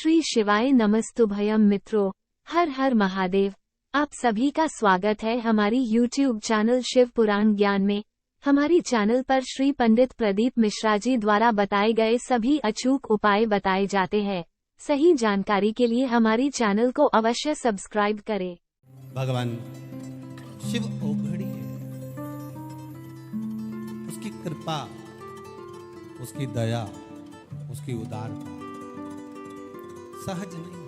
श्री शिवाय नमस्तुभयम मित्रों, हर हर महादेव। आप सभी का स्वागत है हमारी YouTube चैनल शिव पुराण ज्ञान में। हमारी चैनल पर श्री पंडित प्रदीप मिश्रा जी द्वारा बताए गए सभी अचूक उपाय बताए जाते हैं। सही जानकारी के लिए हमारी चैनल को अवश्य सब्सक्राइब करें। भगवान शिव औघड़ी है, उसकी कृपा, उसकी दया, उसकी उदारता सहज नहीं।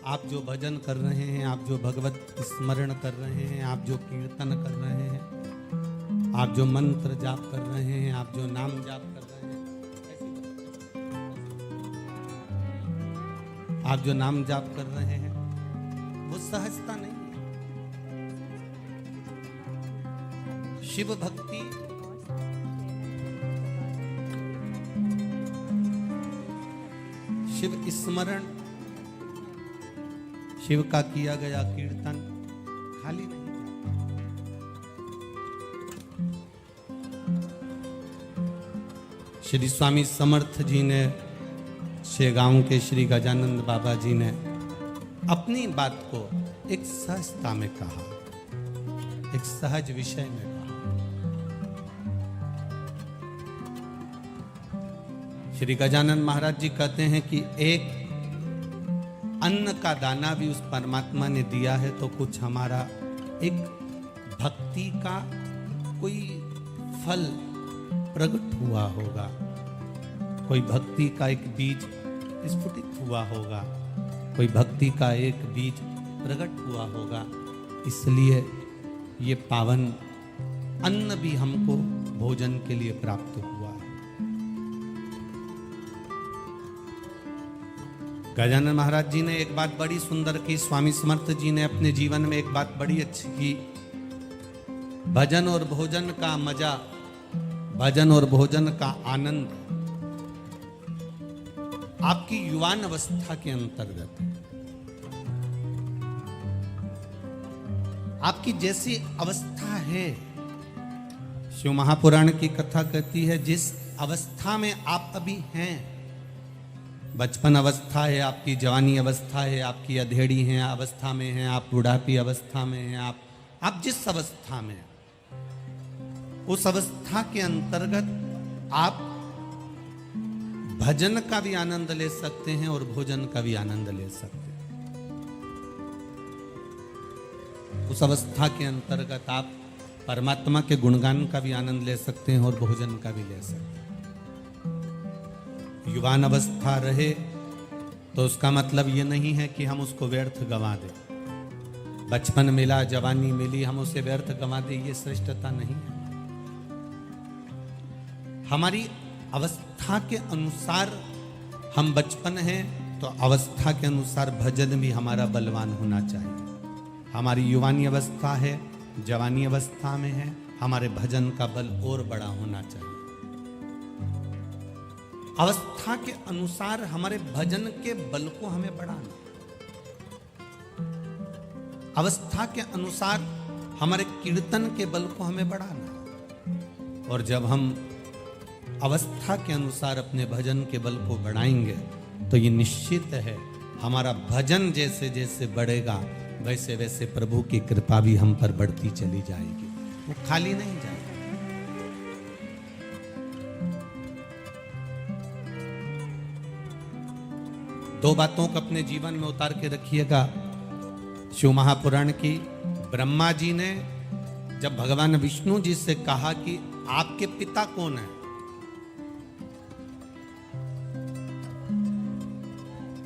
आप जो भजन कर रहे हैं, आप जो भगवत स्मरण कर रहे हैं, आप जो कीर्तन कर रहे हैं, आप जो मंत्र जाप कर रहे हैं, आप जो नाम जाप कर रहे हैं, आप जो नाम जाप कर रहे हैं, वो सहजता नहीं है। शिव भक्ति शिव स्मरण, शिव का किया गया कीर्तन खाली नहीं जाता। श्री स्वामी समर्थ जी ने, शेगांव के श्री गजानंद बाबा जी ने अपनी बात को एक सहजता में कहा, एक सहज विषय में कहा। श्री गजानन महाराज जी कहते हैं कि एक अन्न का दाना भी उस परमात्मा ने दिया है तो कुछ हमारा एक भक्ति का कोई फल प्रकट हुआ होगा, कोई भक्ति का एक बीज स्फुटित हुआ होगा, कोई भक्ति का एक बीज प्रकट हुआ होगा। इसलिए ये पावन अन्न भी हमको भोजन के लिए प्राप्त हुआ है। गजानन महाराज जी ने एक बात बड़ी सुंदर की, स्वामी समर्थ जी ने अपने जीवन में एक बात बड़ी अच्छी की। भजन और भोजन का मजा, भजन और भोजन का आनंद आपकी युवान अवस्था के अंतर्गत है। आपकी जैसी अवस्था है, शिव महापुराण की कथा कहती है, जिस अवस्था में आप अभी हैं, बचपन अवस्था है, आपकी जवानी अवस्था है, आपकी अधेड़ी है अवस्था में है, आप बुढ़ापी अवस्था में हैं, आप जिस अवस्था में, उस अवस्था के अंतर्गत आप भजन का भी आनंद ले सकते हैं और भोजन का भी आनंद ले सकते हैं। उस अवस्था के अंतर्गत आप परमात्मा के गुणगान का भी आनंद ले सकते हैं और भोजन का भी ले सकते हैं। युवान अवस्था रहे तो उसका मतलब ये नहीं है कि हम उसको व्यर्थ गंवा दें। बचपन मिला, जवानी मिली, हम उसे व्यर्थ गंवा दें, ये श्रेष्ठता नहीं है। हमारी अवस्था के अनुसार हम बचपन हैं तो अवस्था के अनुसार भजन भी हमारा बलवान होना चाहिए। हमारी युवानी अवस्था है, जवानी अवस्था में है, हमारे भजन का बल और बड़ा होना चाहिए। अवस्था के अनुसार हमारे भजन के बल को हमें बढ़ाना, अवस्था के अनुसार हमारे कीर्तन के बल को हमें बढ़ाना। और जब हम अवस्था के अनुसार अपने भजन के बल को बढ़ाएंगे तो ये निश्चित है हमारा भजन जैसे जैसे बढ़ेगा वैसे वैसे प्रभु की कृपा भी हम पर बढ़ती चली जाएगी, वो खाली नहीं जाएगी। दो बातों को अपने जीवन में उतार के रखिएगा। शिव महापुराण की, ब्रह्मा जी ने जब भगवान विष्णु जी से कहा कि आपके पिता कौन है,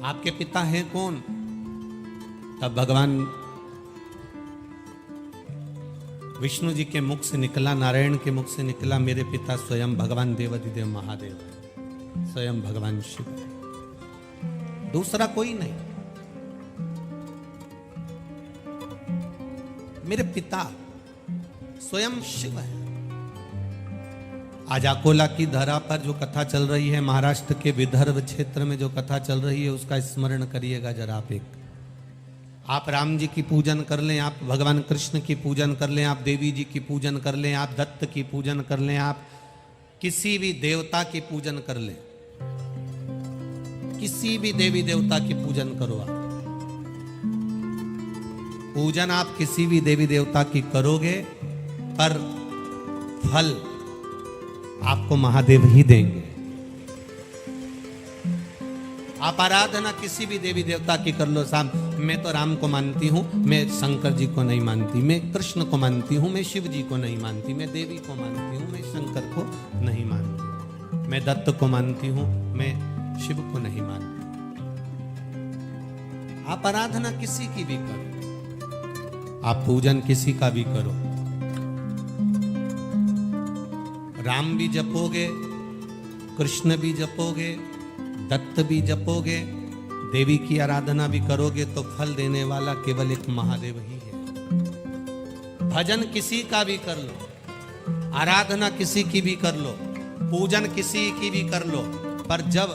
आपके पिता हैं कौन, तब भगवान विष्णु जी के मुख से निकला, नारायण के मुख से निकला, मेरे पिता स्वयं भगवान देवाधिदेव महादेव है, स्वयं भगवान शिव है, दूसरा कोई नहीं। मेरे पिता स्वयं शिव है। आज अकोला की धरा पर जो कथा चल रही है, महाराष्ट्र के विदर्भ क्षेत्र में जो कथा चल रही है, उसका स्मरण करिएगा जरा आप। आप राम जी की पूजन कर लें, आप भगवान कृष्ण की पूजन कर लें, आप देवी जी की पूजन कर लें, आप दत्त की पूजन कर लें, आप किसी भी देवता की पूजन कर लें, किसी भी देवी देवता की पूजन करो आप, पूजन आप किसी भी देवी देवता की करोगे पर फल आपको महादेव ही देंगे। आप आराधना किसी भी देवी देवता की कर लो, साहब मैं तो राम को मानती हूं, मैं शंकर जी को नहीं मानती, मैं कृष्ण को मानती हूं, मैं शिव जी को नहीं मानती, मैं देवी को मानती हूं, मैं शंकर को नहीं मानती, मैं दत्त को मानती हूं, मैं शिव को नहीं मानती। आप आराधना किसी की भी करो, आप पूजन किसी का भी करो, राम भी जपोगे, कृष्ण भी जपोगे, दत्त भी जपोगे, देवी की आराधना भी करोगे तो फल देने वाला केवल एक महादेव ही है। भजन किसी का भी कर लो, आराधना किसी की भी कर लो, पूजन किसी की भी कर लो, पर जब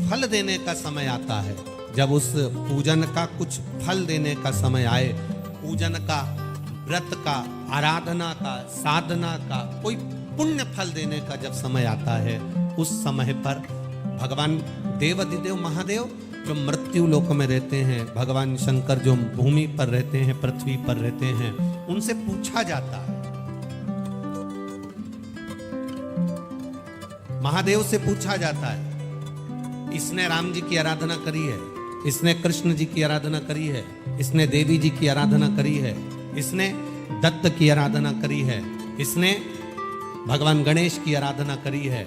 फल देने का समय आता है, जब उस पूजन का कुछ फल देने का समय आए, पूजन का, व्रत का, आराधना का, साधना का, कोई पुण्य फल देने का जब समय आता है, उस समय पर भगवान देवाधिदेव महादेव जो मृत्यु लोक में रहते हैं, भगवान शंकर जो भूमि पर रहते हैं, पृथ्वी पर रहते हैं, उनसे पूछा जाता है, महादेव से पूछा जाता है, इसने राम जी की आराधना करी है, इसने कृष्ण जी की आराधना करी है, इसने देवी जी की आराधना करी है, इसने दत्त की आराधना करी है, इसने भगवान गणेश की आराधना करी है।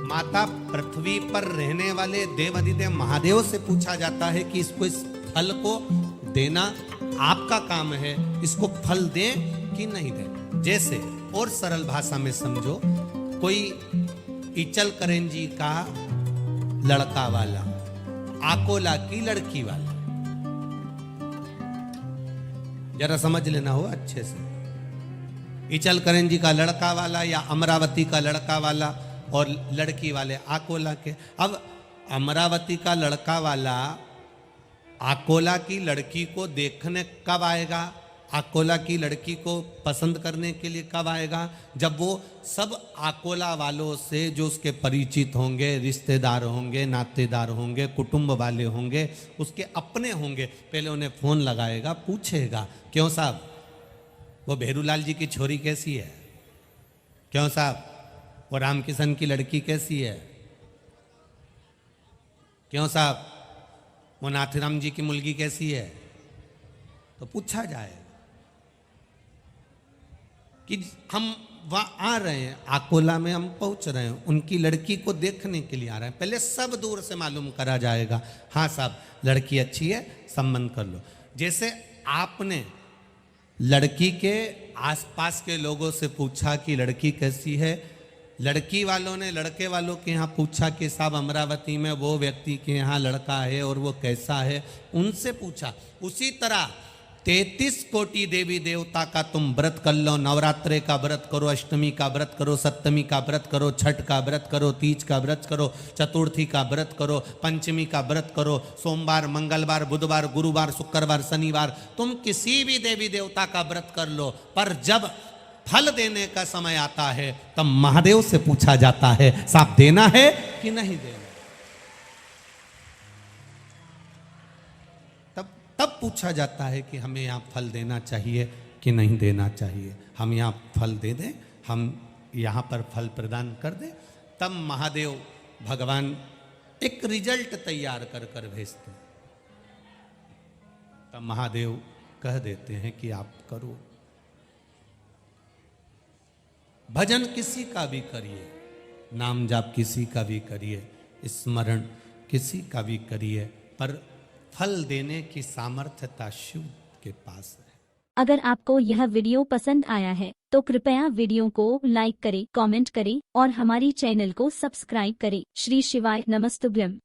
माता पृथ्वी पर रहने वाले देवाधिदेव महादेव से पूछा जाता है कि इसको इस फल को देना आपका काम है, इसको फल दें कि नहीं दें। जैसे और सरल भाषा में समझो, कोई इचल करेंजी का लड़का वाला, आकोला की लड़की वाला, जरा समझ लेना हो अच्छे से, इचल करेंजी का लड़का वाला या अमरावती का लड़का वाला और लड़की वाले आकोला के। अब अमरावती का लड़का वाला आकोला की लड़की को देखने कब आएगा, आकोला की लड़की को पसंद करने के लिए कब आएगा? जब वो सब आकोला वालों से जो उसके परिचित होंगे, रिश्तेदार होंगे, नातेदार होंगे, कुटुंब वाले होंगे, उसके अपने होंगे, पहले उन्हें फोन लगाएगा, पूछेगा क्यों साहब वो भेरूलाल जी की छोरी कैसी है, क्यों साहब वो रामकिशन की लड़की कैसी है, क्यों साहब वो नाथराम जी की मुलगी कैसी है, तो पूछा जाएगा कि हम वहां आ रहे हैं, आकोला में हम पहुंच रहे हैं, उनकी लड़की को देखने के लिए आ रहे हैं, पहले सब दूर से मालूम करा जाएगा, हाँ साहब लड़की अच्छी है, संबंध कर लो। जैसे आपने लड़की के आसपास के लोगों से पूछा कि लड़की कैसी है, लड़की वालों ने लड़के वालों के यहाँ पूछा कि साहब अमरावती में वो व्यक्ति के यहाँ लड़का है और वो कैसा है, उनसे पूछा। उसी तरह 33 कोटि देवी देवता का तुम व्रत कर लो, नवरात्रे का व्रत करो, अष्टमी का व्रत करो, सप्तमी का व्रत करो, छठ का व्रत करो, तीज का व्रत करो, चतुर्थी का व्रत करो, पंचमी का व्रत करो, सोमवार, मंगलवार, बुधवार, गुरुवार, शुक्रवार, शनिवार, तुम किसी भी देवी देवता का व्रत कर लो, पर जब फल देने का समय आता है तब महादेव से पूछा जाता है साहब देना है कि नहीं देना। तब पूछा जाता है कि हमें यहाँ फल देना चाहिए कि नहीं देना चाहिए, हम यहाँ फल दे दें, हम यहाँ पर फल प्रदान कर दें, तब महादेव भगवान एक रिजल्ट तैयार कर कर भेजते हैं, तब महादेव कह देते हैं कि आप करो। भजन किसी का भी करिए, नाम जाप किसी का भी करिए, स्मरण किसी का भी करिए, पर फल देने की सामर्थ्यता शिव के पास है। अगर आपको यह वीडियो पसंद आया है तो कृपया वीडियो को लाइक करें, कमेंट करें और हमारी चैनल को सब्सक्राइब करें। श्री शिवाय नमस्तुभ्यम।